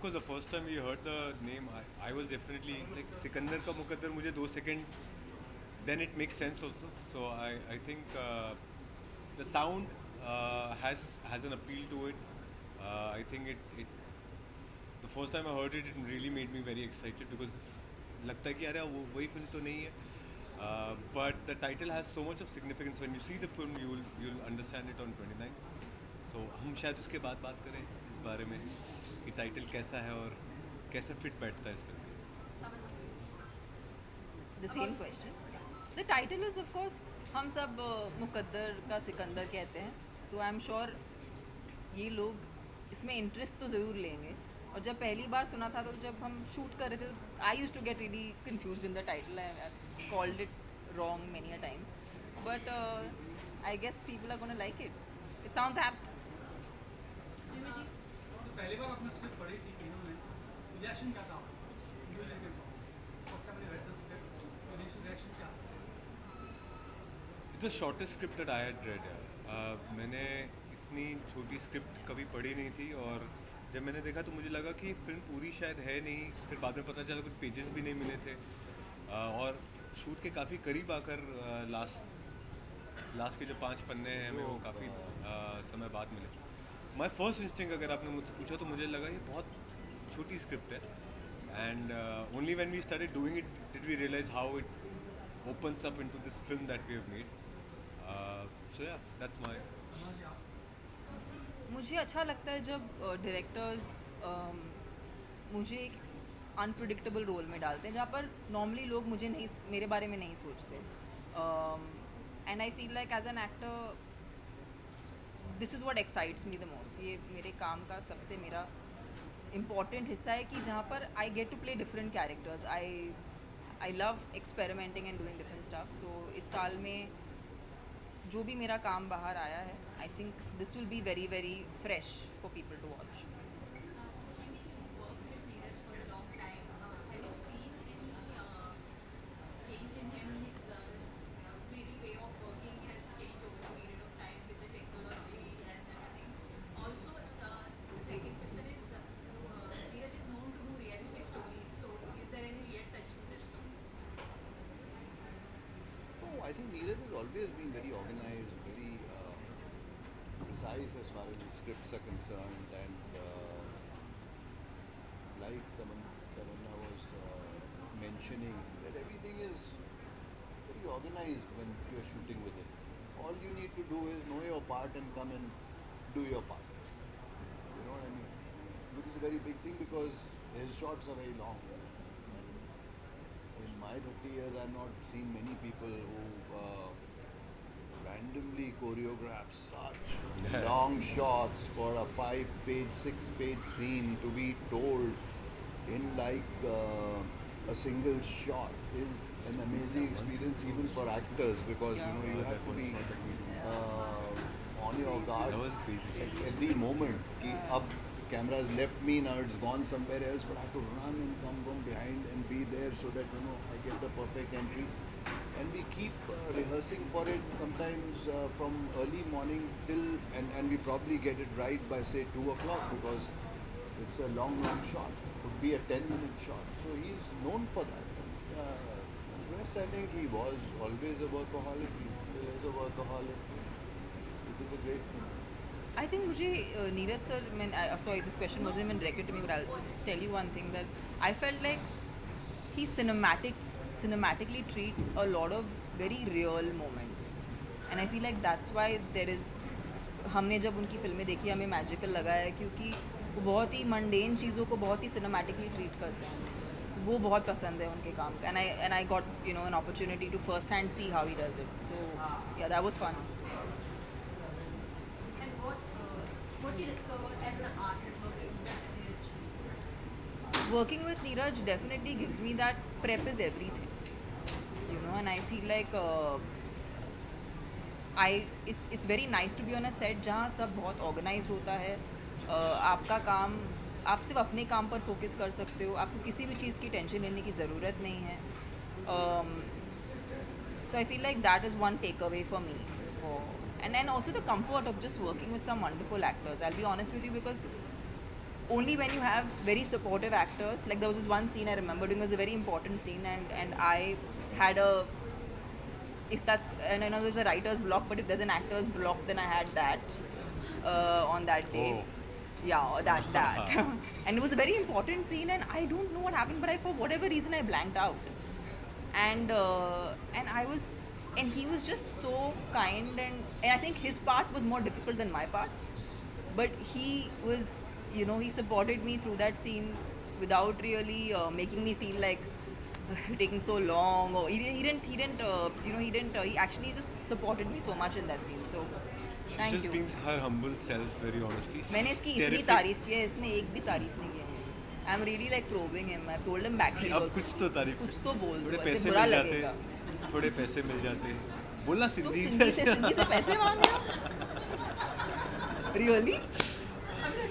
course, the first time we heard the name, I was definitely like Sikandar ka Muqaddar. मुझे 2 second, then it makes sense also. So I think the sound has an appeal to it. I think it the first time I heard it, it really made me very excited because लगता है कि अरे वो वही film तो नहीं है. But the title has so much of significance. When you see the film, you'll understand it on 29. So हम शायद उसके बाद बात करें इस बारे में कि टाइटल कैसा है और कैसे फिट बैठता है इस फिल्म में. The same question. The title is of course हम सब मुकद्दर का सिकंदर कहते हैं, तो आई एम श्योर ये लोग इसमें इंटरेस्ट तो ज़रूर लेंगे. और जब पहली बार सुना था तो जब हम शूट कर रहे थे I use to get really confused in the title. I called it wrong many a times, but I guess people are gonna like it. It sounds apt. तो पहली बार आपने स्क्रिप्ट पढ़ी थी तीनों ने, रिएक्शन क्या था? First time read the script, तो initial reaction क्या था? It's the shortest script that I had read. मैंने इतनी छोटी स्क्रिप्ट कभी पढ़ी नहीं थी और जब मैंने देखा तो मुझे लगा कि फिल्म पूरी शायद है नहीं. फिर बाद में पता चला कुछ पेजेस भी नहीं मिले थे और शूट के काफ़ी करीब आकर लास्ट के जो 5 पन्ने हैं हमें वो काफ़ी समय बाद मिले. माय फर्स्ट इंस्टिंक्ट अगर आपने मुझसे पूछा तो मुझे लगा ये बहुत छोटी स्क्रिप्ट है. And only when we started doing it did we realise how it opens up into this film that we have made. So yeah, that's my. मुझे अच्छा लगता है जब डायरेक्टर्स मुझे एक अनप्रिडिक्टेबल रोल में डालते हैं जहाँ पर नॉर्मली लोग मुझे नहीं मेरे बारे में नहीं सोचते. And I feel like as an actor this is what excites me the most. ये मेरे काम का सबसे मेरा इम्पॉर्टेंट हिस्सा है कि जहाँ पर I get to play different characters. I love experimenting and doing different stuff. So इस साल में जो भी मेरा काम बाहर आया है I think this will be very very fresh for people to watch. I think Neeraj has always been very organized, very precise as far as the scripts are concerned, and like Tamanna was mentioning, that everything is very organized when you're shooting with it. All you need to do is know your part and come and do your part. You know what I mean? Which is a very big thing because his shots are very long. In my 30 years, I've not seen many people who randomly choreograph such long shots for a 5-page, 6-page scene to be told in like a single shot is an amazing experience even for actors because you know you have to be on your guard at every moment. Ki ab camera has left me, now it's gone somewhere else, but I have to run and come from behind and be there so that you know I get the perfect entry. And we keep rehearsing for it sometimes from early morning till and we probably get it right by say 2 o'clock because it's a long shot. It could be a 10-minute shot. So he's known for that. Rest I think he was always a workaholic. He still is a workaholic. It is a great thing. I think मुझे Neeraj sir sorry this question wasn't even directed to me but I'll just tell you one thing that I felt like he cinematically treats a lot of very real moments and I feel like that's why there is हमने जब उनकी फिल्में देखी हमें magical लगा है क्योंकि वो बहुत ही मंडेन चीज़ों को बहुत ही सिनेमैटिकली ट्रीट करते हैं. वो बहुत पसंद है उनके काम का and I got you know an opportunity to first hand see how he does it. So yeah, that was fun. What you discovered as an artist working with Neeraj? Working with Neeraj definitely gives me that prep is everything, you know, and I feel like it's very nice to be on a set जहाँ सब बहुत organized होता है. आपका काम आप सिर्फ अपने काम पर फोकस कर सकते हो. आपको किसी भी चीज़ की टेंशन लेने की ज़रूरत नहीं है. So I feel like that is one takeaway for me. And then also the comfort of just working with some wonderful actors. I'll be honest with you because only when you have very supportive actors. Like there was this one scene I remember doing, it was a very important scene, and I had a, if that's, and I know there's a writer's block, but if there's an actor's block, then I had that on that day. Oh. Yeah, that. And it was a very important scene, and I don't know what happened, but for whatever reason I blanked out. And I was, and he was just so kind, and I think his part was more difficult than my part, but he was, he supported me through that scene without really making me feel like taking so long, or he actually just supported me so much in that scene. So She's thank just you. being her humble self, very honestly. मैंने She's इसकी इतनी terrific. तारीफ की है, इसने एक भी तारीफ नहीं की है. I'm really like probing him. I told him backstage अब also. कुछ तो तारीफ कुछ तो बोल थोड़े दो, ऐसे पैसे बुरा मिल जाते लगेगा. थोड़े पैसे मिल जाते बोलना तुम सिद्धि सिंधी से पैसे मांग रहे हो? Really?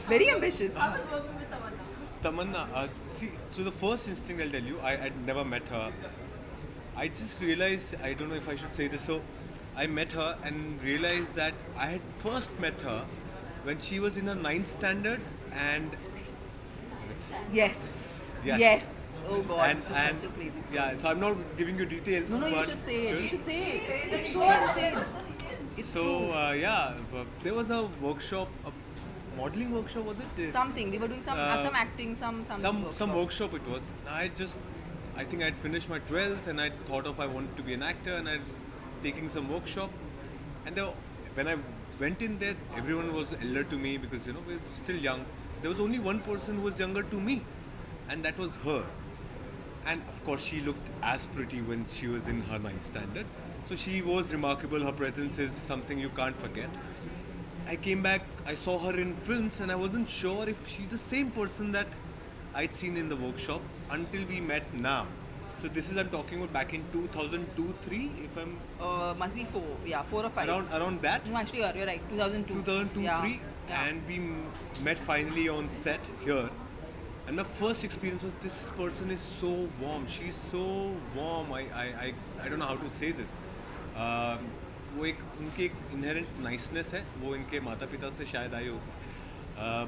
Very ambitious. How was working with Tamanna? Tamanna, see, so the first instinct I'll tell you, I'd never met her. I just realized, I don't know if I should say this, so I met her and realized that I had first met her when she was in her 9th standard and Yes. Yes. Yes. Oh God, and, this is and such a crazy story. yeah, so I'm not giving you details. No, you but should say it. You should say it. It's so insane. It's so true. yeah, but there was a workshop, a modeling workshop, was it? Something. We were doing some acting, some Some workshop it was. I think I'd finished my 12th and I thought of I wanted to be an actor and I was taking some workshop. And when I went in there, everyone was elder to me because we were still young. There was only one person who was younger to me, and that was her. And of course, she looked as pretty when she was in her 9th standard. So she was remarkable. Her presence is something you can't forget. I came back, I saw her in films, and I wasn't sure if she's the same person that I'd seen in the workshop until we met now. So this is I'm talking about back in 2002-3, if I'm must be 4. Yeah, 4 or 5. around that. No, actually, you're right. 2002. 2002 Yeah. 3, Yeah. and we met finally on set here. And my first experience was this person is so warm. She's so warm. I don't know how to say this. वो एक उनकी एक inherent niceness है, वो इनके माता पिता से शायद आई हो,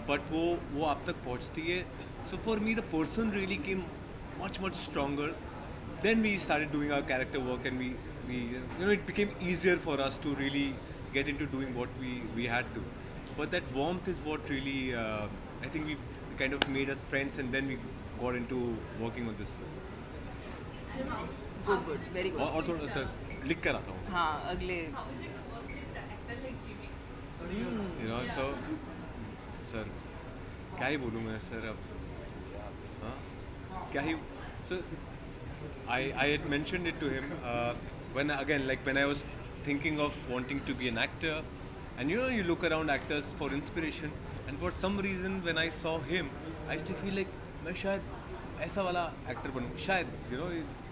बट वो आप तक पहुंचती है. So for me the person really came much stronger. Then we started doing our character work, and we it became easier for us to really get into doing what we had to. But that warmth is what really I think we kind of made us friends, and then we got into working on this film. Good. Very good. और थोड़ा लिख कर आता हूँ. हाँ, अगले. How is it to work with an actor like Jimmy? So sir क्या ही बोलूँ मैं सर अब. हाँ क्या ही. So I had mentioned it to him when I was thinking of wanting to be an actor, and you look around actors for inspiration, and for some reason when I saw him I used to feel like मैं शायद ऐसा वाला actor बनूँ शायद.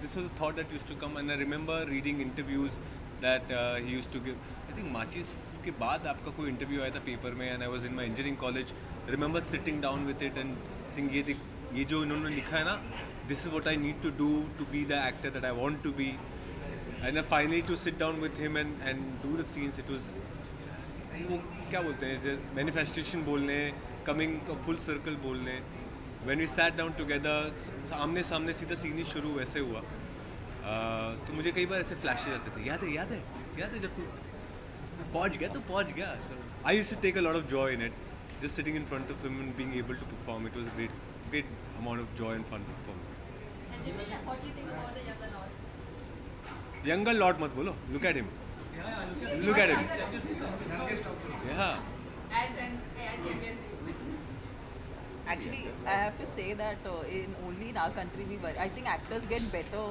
This was a thought that used to come, and I remember reading interviews that he used to give. I think माचिस के बाद आपका कोई interview आया था paper में, and I was in my engineering college. I remember sitting down with it and saying ये जो इन्होंने लिखा है ना, this is what I need to do to be the actor that I want to be. And then finally to sit down with him and do the scenes, it was वो क्या बोलते हैं manifestation बोलने, coming a full circle बोलने. When we sat down together, आमने सामने सीधा scene ही शुरू वैसे हुआ. तो मुझे कई बार ऐसे फ्लैशेज आते थे, याद है जब तू पहुंच गया तो पहुंच गया. So I used to take a lot of joy in it, just sitting in front of him and being able to perform. It was a great amount of joy and fun for me. And Jimmy, what do you think about the younger lot? Younger lot मत बोलो, look at him. Look at him. Yeah. Actually, I have to say that only in our country I think actors get better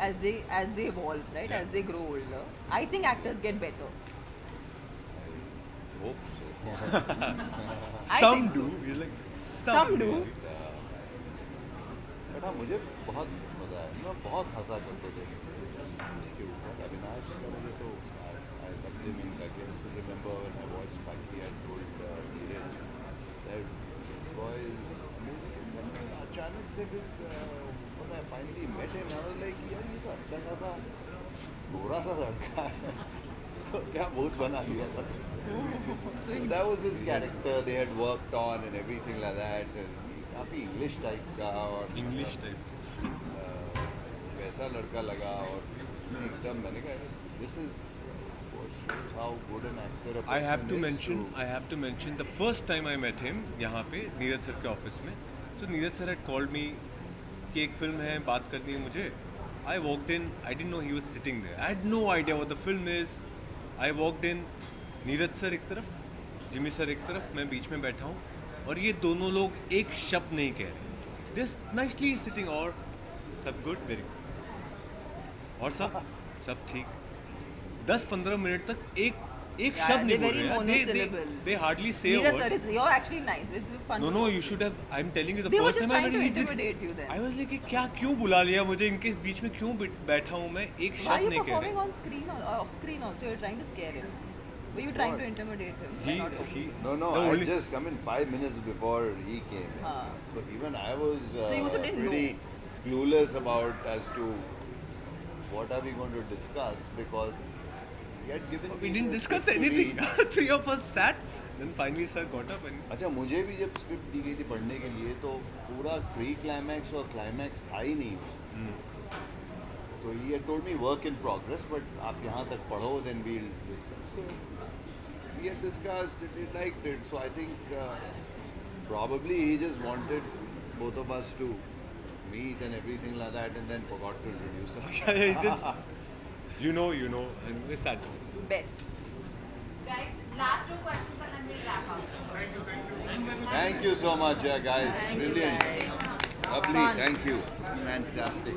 as they evolve, right? Yeah. As they grow older. I think actors get better. Hope so. I Some think so. do. He's like Some do. But हाँ मुझे बहुत मज़ा आया. मैं बहुत हंसा करते थे उसके ऊपर. अविनाश का मुझे तो I loved him in that. I still remember when I watched Pandey, I told Neeraj that boy is amazing. अचानक से फिर when I finally met him, I was like यार ये तो अच्छा सा गोरा सा लड़का है. So तो क्या भूत बना लिया सब. So So that was his character they had worked on and everything like that. And काफी English type का और English type. वैसा लड़का लगा और उसमें एकदम मैंने कहा this is how good an actor a person I have to is mention. I have to mention the first time I met him यहाँ पे नीरज सर के ऑफिस में. So Neeraj sir had called me कि एक फिल्म है बात करनी है मुझे. I walked in. I didn't know he was sitting there. I had no idea what the film is. I walked in. Neeraj sir एक तरफ, जिमी सर एक तरफ, मैं बीच में बैठा हूँ और ये दोनों लोग एक शब्द नहीं कह रहे. This nicely sitting और सब good, very good. और सब ठीक. 10-15 मिनट तक एक yeah, शब्द नहीं they're बोल very रहे. monosyllable. They hardly say a Neeraj word. sir is, you're actually nice. It's fun. No, you should have. I'm telling you the They were first just time I trying met to him, he did- intimidate you then. I was like, क्या क्यों बुला लिया मुझे इनके बीच में क्यों बैठा हूँ मैं एक Why are शब्द you नहीं कह performing रहे. on screen or off screen also? You're trying to scare him. Were you trying to intimidate him? He Not okay. No, the I only- just come in 5 minutes before he came. So even I was So you also didn't pretty clueless about as to what are we going to discuss because he had given We me didn't the discuss script to anything. read. 3 of us sat. Then finally sir got up and अच्छा मुझे भी जब script दी गई थी पढ़ने के लिए तो पूरा प्री क्लाइमैक्स और क्लाइमैक्स था ही नहीं उसमें. तो he had told me work in progress but आप यहाँ तक पढ़ो then we'll discuss. So we had discussed it, he liked it. So I think probably he just wanted both of us to meet and everything like that and then forgot to introduce us. he just you know and they sat. Guys, Best. last two questions and then we'll wrap up. Thank you so much, yeah, guys. Thank you Brilliant. guys. Lovely. Fun. Thank you. Fantastic.